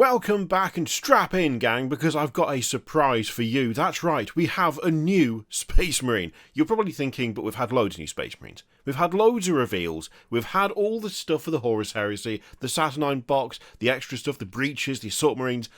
Welcome back and strap in, gang, because I've got a surprise for you. That's right, we have a new Space Marine. You're probably thinking, but we've had loads of new Space Marines. We've had loads of reveals. We've had all the stuff for the Horus Heresy, the Saturnine box, the extra stuff, the breaches, the Assault Marines.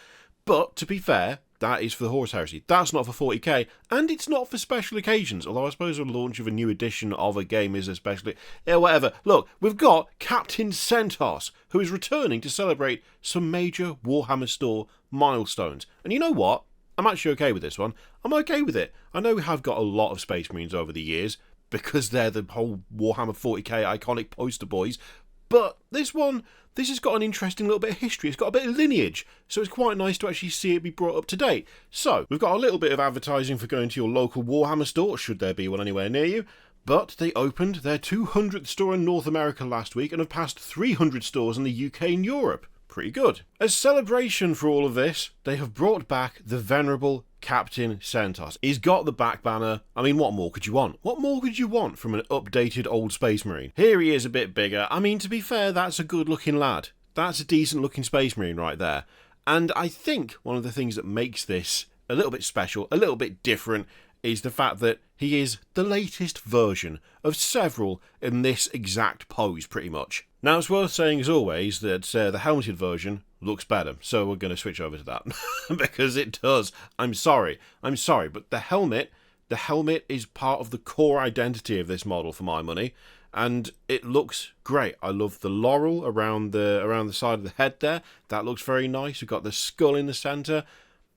But, to be fair, that is for the Horus Heresy. That's not for 40k, and it's not for special occasions, although I suppose the launch of a new edition of a game is especially... Yeah, whatever. Look, we've got Captain Centos, who is returning to celebrate some major Warhammer store milestones. And you know what? I'm actually okay with this one. I'm okay with it. I know we have got a lot of Space Marines over the years, because they're the whole Warhammer 40k iconic poster boys, but this has got an interesting little bit of history. It's got a bit of lineage, so it's quite nice to actually see it be brought up to date. So, we've got a little bit of advertising for going to your local Warhammer store, should there be one anywhere near you. But they opened their 200th store in North America last week and have passed 300 stores in the UK and Europe. Pretty good. As celebration for all of this, they have brought back the venerable Captain Centos. He's got the back banner. I mean, what more could you want? What more could you want from an updated old Space Marine? Here he is a bit bigger. I mean, to be fair, that's a good looking lad. That's a decent looking Space Marine right there. And I think one of the things that makes this a little bit special, a little bit different, is the fact that he is the latest version of several in this exact pose, pretty much. Now, it's worth saying, as always, that the helmeted version looks better, so we're going to switch over to that, because it does. I'm sorry, but the helmet is part of the core identity of this model, for my money, and it looks great. I love the laurel around the side of the head there. That looks very nice. We've got the skull in the centre.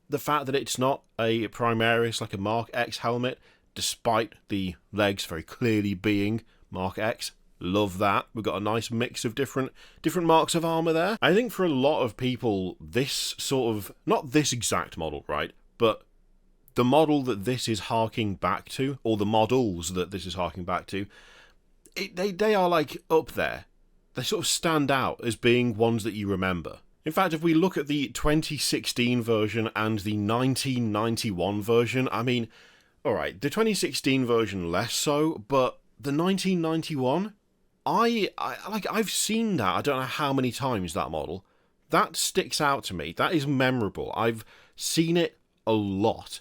The fact that it's not a Primaris, like a Mark X helmet, despite the legs very clearly being Mark X. Love that. We've got a nice mix of different marks of armour there. I think for a lot of people, this sort of, not this exact model, right, but the model that this is harking back to, or the models that this is harking back to, they are like up there. They sort of stand out as being ones that you remember. In fact, if we look at the 2016 version and the 1991 version, I mean, alright, the 2016 version less so, but the 1991, I've seen that, I don't know how many times, that model. That sticks out to me. That is memorable. I've seen it a lot,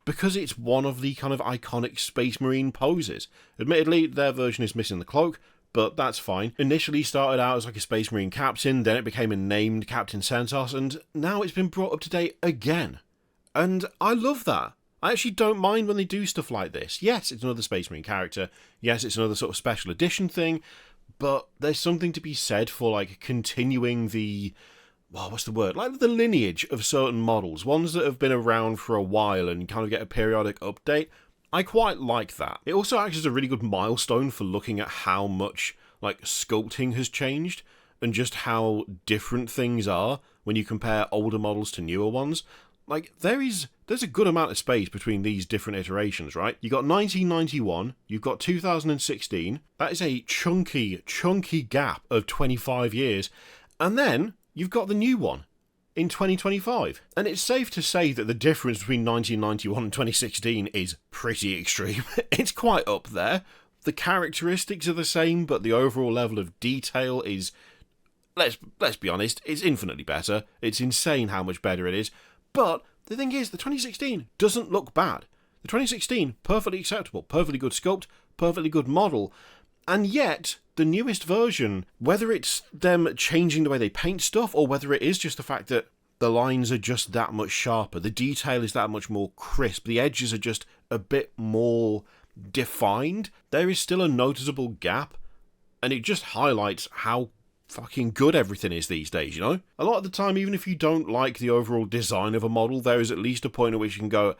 because it's one of the kind of iconic Space Marine poses. Admittedly, their version is missing the cloak, but that's fine. Initially started out as like a Space Marine captain, then it became a named Captain Centos, and now it's been brought up to date again. And I love that. I actually don't mind when they do stuff like this. Yes, it's another Space Marine character. Yes, it's another sort of special edition thing, but there's something to be said for like continuing the... well, what's the word? Like the lineage of certain models. Ones that have been around for a while and kind of get a periodic update. I quite like that. It also acts as a really good milestone for looking at how much like sculpting has changed and just how different things are when you compare older models to newer ones. Like, there's a good amount of space between these different iterations, right? You got 1991, you've got 2016. That is a chunky gap of 25 years. And then you've got the new one in 2025. And it's safe to say that the difference between 1991 and 2016 is pretty extreme. It's quite up there. The characteristics are the same, but the overall level of detail is, let's be honest, it's infinitely better. It's insane how much better it is. But the thing is, the 2016 doesn't look bad. The 2016, perfectly acceptable, perfectly good sculpt, perfectly good model. And yet, the newest version, whether it's them changing the way they paint stuff, or whether it is just the fact that the lines are just that much sharper, the detail is that much more crisp, the edges are just a bit more defined, there is still a noticeable gap, and it just highlights how fucking good everything is these days, you know? A lot of the time, even if you don't like the overall design of a model, there is at least a point at which you can go,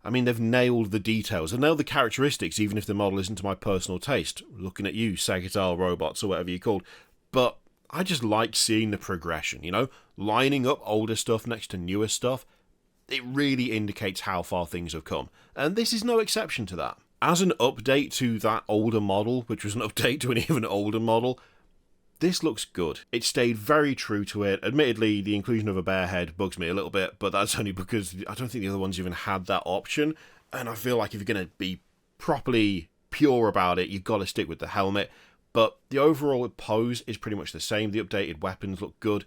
I mean, they've nailed the details. They've nailed the characteristics, even if the model isn't to my personal taste. Looking at you, Sagittarius robots, or whatever you're called. But I just like seeing the progression, you know? Lining up older stuff next to newer stuff. It really indicates how far things have come. And this is no exception to that. As an update to that older model, which was an update to an even older model, this looks good. It stayed very true to it. Admittedly, the inclusion of a bear head bugs me a little bit, but that's only because I don't think the other ones even had that option. And I feel like if you're going to be properly pure about it, you've got to stick with the helmet. But the overall pose is pretty much the same. The updated weapons look good.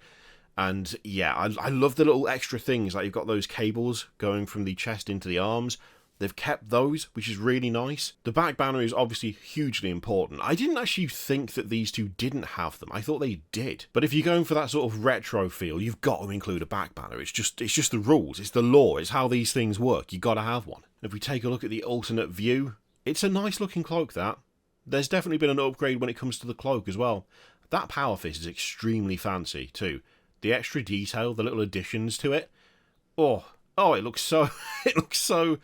And yeah, I love the little extra things, like you've got those cables going from the chest into the arms. They've kept those, which is really nice. The back banner is obviously hugely important. I didn't actually think that these two didn't have them. I thought they did. But if you're going for that sort of retro feel, you've got to include a back banner. It's just the rules. It's the law. It's how these things work. You've got to have one. If we take a look at the alternate view, it's a nice looking cloak, that. There's definitely been an upgrade when it comes to the cloak as well. That power fist is extremely fancy too. The extra detail, the little additions to it. Oh, it looks so... it looks so...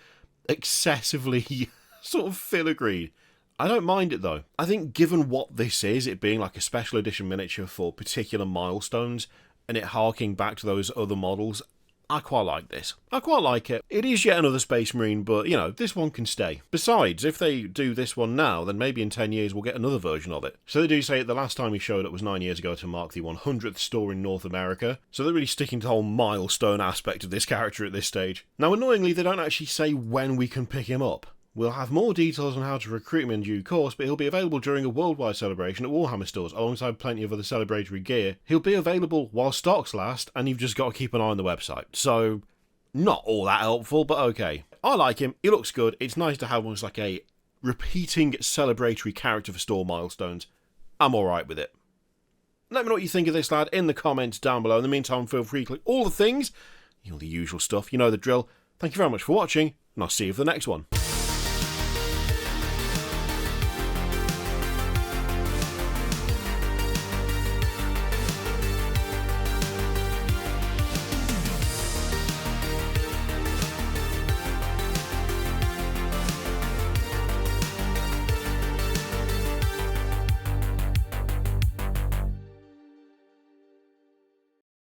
excessively sort of filigreed. I don't mind it though. I think given what this is, it being like a special edition miniature for particular milestones, and it harking back to those other models, I quite like this. I quite like it. It is yet another Space Marine, but, you know, this one can stay. Besides, if they do this one now, then maybe in 10 years we'll get another version of it. So they do say the last time he showed up was 9 years ago to mark the 100th store in North America, so they're really sticking to the whole milestone aspect of this character at this stage. Now, annoyingly, they don't actually say when we can pick him up. We'll have more details on how to recruit him in due course, but he'll be available during a worldwide celebration at Warhammer stores, alongside plenty of other celebratory gear. He'll be available while stocks last, and you've just got to keep an eye on the website. So, not all that helpful, but okay. I like him, he looks good, it's nice to have almost like a repeating celebratory character for store milestones. I'm alright with it. Let me know what you think of this, lad, in the comments down below. In the meantime, feel free to click all the things, all the usual stuff, you know the drill. Thank you very much for watching, and I'll see you for the next one.